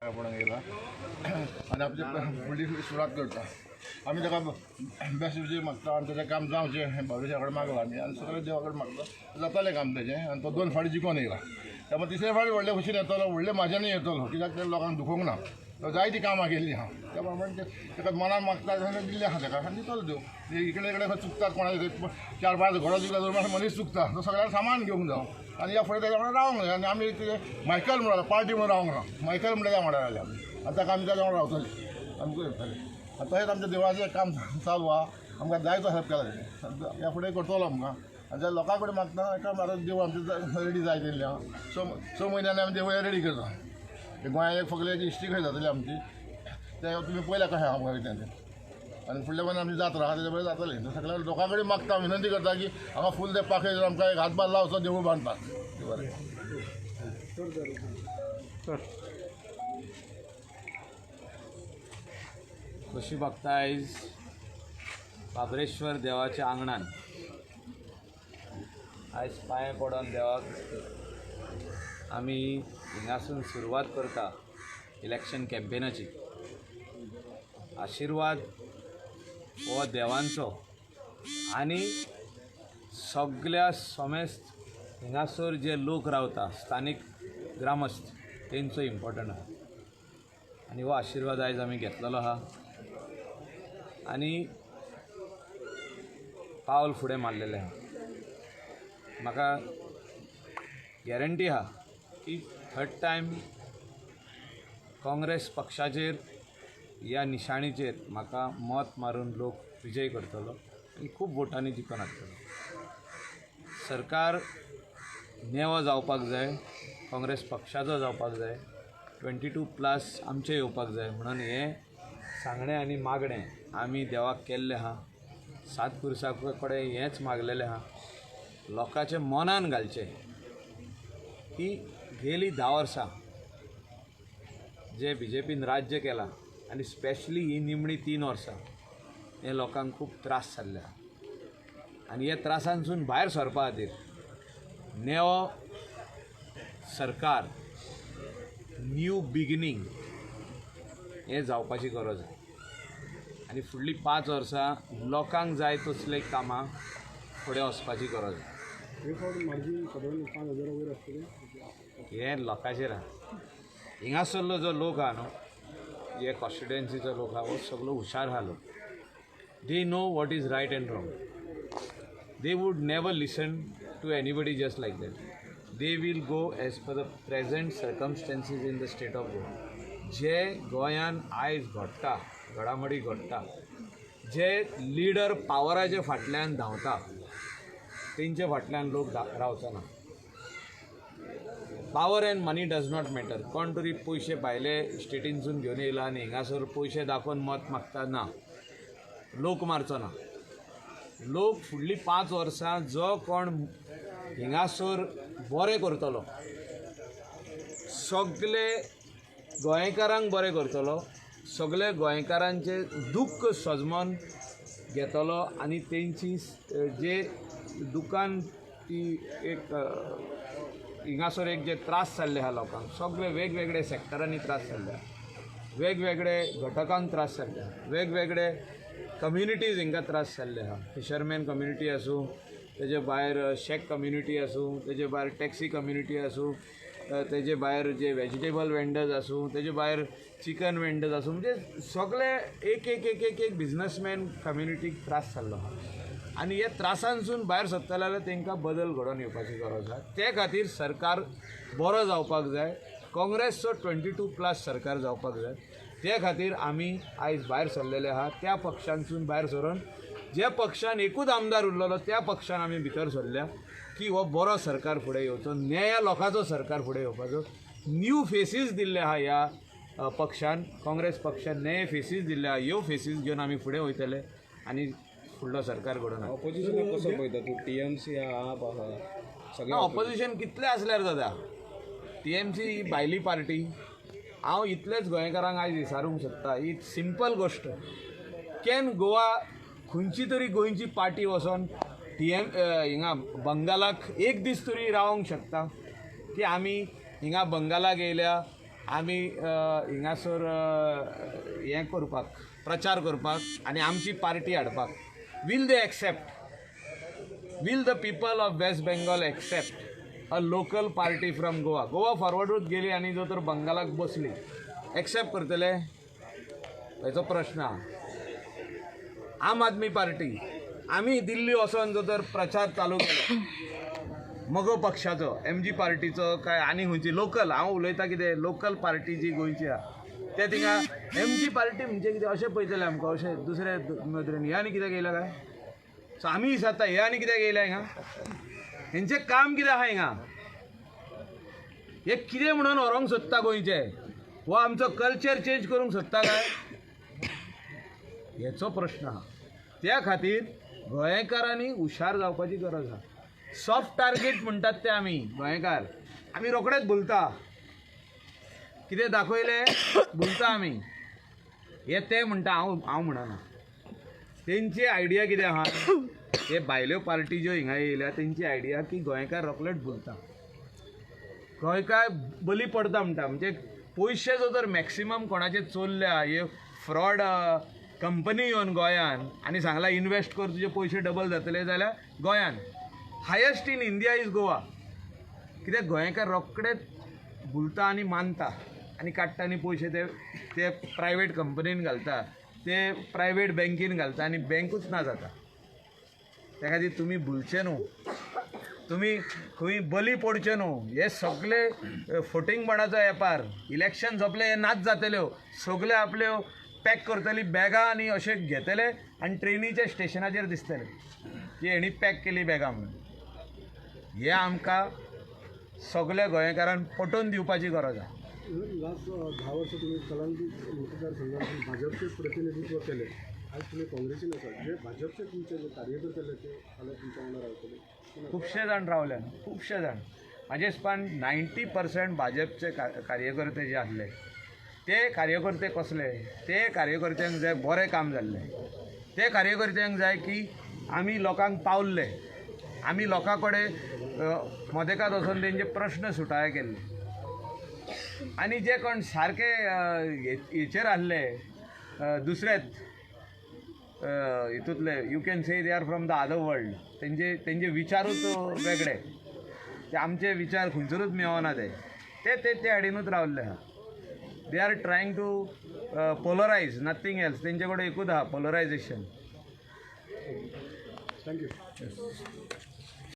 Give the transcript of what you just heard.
आपण गेला आणि आपली फुडली सुरुवात करता आम्ही ताका बेस्ट विजय मागता आणि त्याचं काम जावचें भविष्या कडेन मागला आमी आनी सगळे देवा कडेन मागता जातालें काम तेजें आनी तो 2 फावटी जिखून येयला त्यामुळे तिसरे फावटी व्हडले खुशीन येतलो व्हडले म्हाज्यानूय येतलो कित्याक ते लोकांक दुखोवंक ना तो जायतीं कामां केल्लीं हा त्या प्रमाणे ताका मनान मागता दिल्लें आहा ताका आनी दितलो देव इकडे इकडे चुकतात कोणाचे 4-5 घोडो जिखला तर मनीस चुकता तो सगळ्यांक सामान घेवंक जावं आणि या फुडें तेच्या वांगडा रावंक जाय आनी आमी मायकल म्हणून पार्टी म्हणून रावंक ना मायकल म्हणटा त्या वांगडा रावले आमी आतां आमी त्या वांगडा रावतलीं आमकां येतलें आतां हेच आमच्या देवळाचें काम चालू आहा आमकां जायतो हेल्प केला तेणें या फुडें करतलो आमकां आनी ज्या लोकां कडेन मागता एका म्हारग देव आमचें रेडी जाय दिल्लें आहा स म्हयन्यांनी आमी देवळां रेडी करता गोंयांत एक फकली हिस्ट्री खंय जातली आमची ते तुमी पळयल्या कशें आमकां कितें तें आनी फुडल्या म्हयन्यान आमची जात्रा आहा तेजे बरें जातलें सगळ्या लोकां कडेन मागता विनंती करता की हांगा फूल ते पाखय आमकां एक हातभार लावचो देवूळ बांदपाक बरें कशी बघता आयज बाबरेश्वर देवाच्या आंगणान आयज पांय पडोन देवाक आमी हिंगासून सुरवात करता इलेक्शन कॅम्पेनाची आशिर्वाद हो देवांचो आनी सगळ्या समेस्त हिंगासर जे लोक रावता स्थानिक ग्रामस्थ तेंचो इम्पॉर्टंट आहा आनी हो आशिर्वाद आयज आमी घेतलेलो आहा आनी पावल फुडें मारलेलें आहा म्हाका गॅरंटी आहा की थर्ड टायम काँग्रेस पक्षाचेर ह्या निशाणीचेर म्हाका मत मारून लोक विजय करतलो आनी खूब वोटांनी जिखून हाडटलो सरकार नेवो जावपाक जाय काँग्रेस पक्षाचो जावपाक जाय 22+ आमचें येवपाक जाय म्हणून हें सांगणें आनी मागणें आमी देवाक केल्लें आहा 7 पुरसां कडेन हेंच मागलेलें आहा लोकांच्या मनान घालचें की गेलीं 10 वर्सां जे BJPन राज्य केलां आनी स्पेशली ही निमणी 3 वर्सां हे लोकांक खूब त्रास जाल्ले आहा आनी हे त्रासांसून भायर सरपा खातीर नेवो सरकार न्यू बिगिनींग हें जावपाची गरज आहा आनी फुडलीं 5 वर्सां लोकांक जाय तसले कामां फुडें वचपाची गरज आहा हें लोकांचेर आहा हिंगासरलो जो लोक आहा न्हू हे कॉन्स्टिट्युएन्सीचो लोक आहा हो सगळो हुशार आहा लोक they know what is right and wrong they would never listen to anybody just like that they will go as per the present circumstances in the state of Goa जे गोंयान आयज घडटा घडामोडी घडटा जे लिडर पावराचे फाटल्यान धांवता तेंचे फाटल्यान लोक रावचो ना power end money does not matter कोण तरी पयशे भायले स्टेटीनसून घेवन येयला आनी हिंगासर पयशे दाखोवन मत मागता ना लोक मारचो ना लोक फुडलीं 5 वर्सां जो कोण हिंगासर बरें करतलो सगळे गोंयकारांक बरें करतलो सगळे गोंयकारांचे दुख्ख सजमोन घेतलो आनी तेंची जे दुकान ती एक हिंगासर एक जे त्रास जाल्ले आहा लोकांक सगळे वेगवेगळे सॅक्टरांनी त्रास जाल्ले आहा वेगवेगळे घटकांक त्रास जाल्ले आहा वेगवेगळे कम्युनिटीज हिंगा त्रास जाल्ले आहा फिशरमॅन कम्युनिटी आसूं तेजे भायर शेक कम्युनिटी आसूं तेजे भायर टॅक्सी कम्युनिटी आसूं तेजे भायर जे वेजिटेबल वेंडर्स आसूं तेजे भायर चिकन वेंडर्स आसूं म्हणजे सगळे एक एक एक एक एक बिझनसमॅन कम्युनिटीक त्रास जाल्लो आहा आनी हे त्रासांसून भायर सरतले जाल्यार तांकां बदल घडोवन येवपाची गरज आहा ते खातीर सरकार बरो जावपाक जाय काँग्रेसचो 22+ सरकार जावपाक जाय ते खातीर आमी आयज भायर सरलेले आहा त्या पक्षांसून भायर सरून जे पक्षान एकूच आमदार उरलेलो त्या पक्षान आमी भितर सरल्या की हो बरो सरकार फुडें येवचो नेया लोकांचो सरकार फुडें येवपाचो न्यू फेसीस दिल्ले आहा ह्या पक्षान काँग्रेस पक्षान नये फेसीस दिल्ले आहा ह्यो फेसीस घेवन आमी फुडें वयतले आनी फुडलो सरकार घडोवन ऑपोजिशनाक कसो पळयता तूं TMC आप आहा सगळें ऑपोजिशन कितलें आसल्यार जाता TMC ही भायली पार्टी हांव इतलेच गोंयकारांक आयज विचारूंक सोदता ही सिंपल गोश्ट कॅन गोवा खंयची तरी गोंयची पार्टी वचोन हिंगा बंगालाक एक दीस तरी रावंक शकता की आमी हिंगा बंगालाक येयल्या आमी हिंगासर हें करपाक प्रचार करपाक आनी आमची पार्टी हाडपाक वील they accept will the people of West Bengal accept a local party from Goa? Goa फॉरवर्डूच गेली आनी जो तर बंगालाक बसली एक्सेप्ट करतले हेचो प्रश्न आहा. आम आदमी पार्टी आमी दिल्ली वचोन जो तर प्रचार चालू केलो मगो पक्षाचो MG पार्टीचो काय आनी खंयची लोकल हांव उलयतां कितें लोकल पार्टी जी गोंयची आहा ते थिंगा MG पार्टी म्हणजे कितें अशें पळयतले आमकां अशें दुसरे नदरेन हे आनी कितें केलां काय सो आमी विचारता हे आनी कित्याक येयल्या हिंगा हेंचें काम कितें आहा हिंगा हे कितें म्हणून व्हरोंक सोदता गोंयचे हो आमचो कल्चर चेंज करूंक सोदता काय हेचो प्रश्न आहा. त्या खातीर गोंयकारांनी हुशार जावपाची गरज आहा. सॉफ्ट टार्गेट म्हणटात ते आमी गोंयकार आमी रोखडेच भुलता कितें दाखयलें भुलता आमी हे ते म्हणटा हांव म्हणना. तेंची आयडिया कितें आहा हे भायल्यो पार्टी ज्यो हिंगा येयल्या तेंची आयडिया की गोंयकार रोखडेच भुलता गोंयकार बली पडटा म्हणटा म्हणजे पयशे जो तर मॅक्सिमम कोणाचे चोरल्या हे फ्रॉड कंपनी येवन गोंयान आनी सांगला इन्वेस्ट कर तुजे पयशे डबल जातले जाल्यार गोंयान highest in India is Goa. कित्याक गोंयकार रोखडेच भुलता आनी मानता आनी काडटा आनी पयशे ते प्रायवेट कंपनीन घालता ते प्रायवेट बँकेन घालता आनी बँकूच ना जाता. त्या खातीर तुमी भुलचे न्हू तुमी खंय बली पडचे न्हू. हे सगळे फोटिंगपणाचो वेपार इलेक्शन सोंपले हे नाच जातल्यो सगळे आपल्यो पॅक करतली बॅगां आनी अशे घेतले आनी ट्रेनीच्या स्टेशनाचेर दिसतले की हेणी पॅक केली बॅगां म्हणून. हे आमकां सगळ्या गोंयकारांक पटोवन दिवपाची गरज आहा. लास्ट 10 वर्ष तुम्ही कलांगी मतदारसंघात भाजपचे प्रतिनिधित्व केले. आज तुम्ही काँग्रेसीन आसात. जे भाजपचे तुमचे जे कार्यकर्ते ते फाल्यां तुमच्या वांगडा रावतले. खुबशे जाण रावले खुबशे जाण म्हाजे हिसपान 90% भाजपचे कार्यकर्ते जे आसले ते कार्यकर्ते कसले ते कार्यकर्त्यांक जाय बरें काम जाल्लें. ते कार्यकर्त्यांक जाय की आमी लोकांक पावल्ले आमी लोकां कडेन मदेकात वचून तेंचे प्रश्न सुटाय केल्ले आनी जे कोण सारके हेचेर आसले दुसरेच हितूंतले you can say they are from the other world तेंचे विचारूच वेगळे ते आमचे विचार खंयसरूच मेळना ते हाडीनूच रावल्ले आहा. They are trying to polarise nothing else. तेंचे कडेन एकूच आहा पोलरायजेशन. थँक्यू.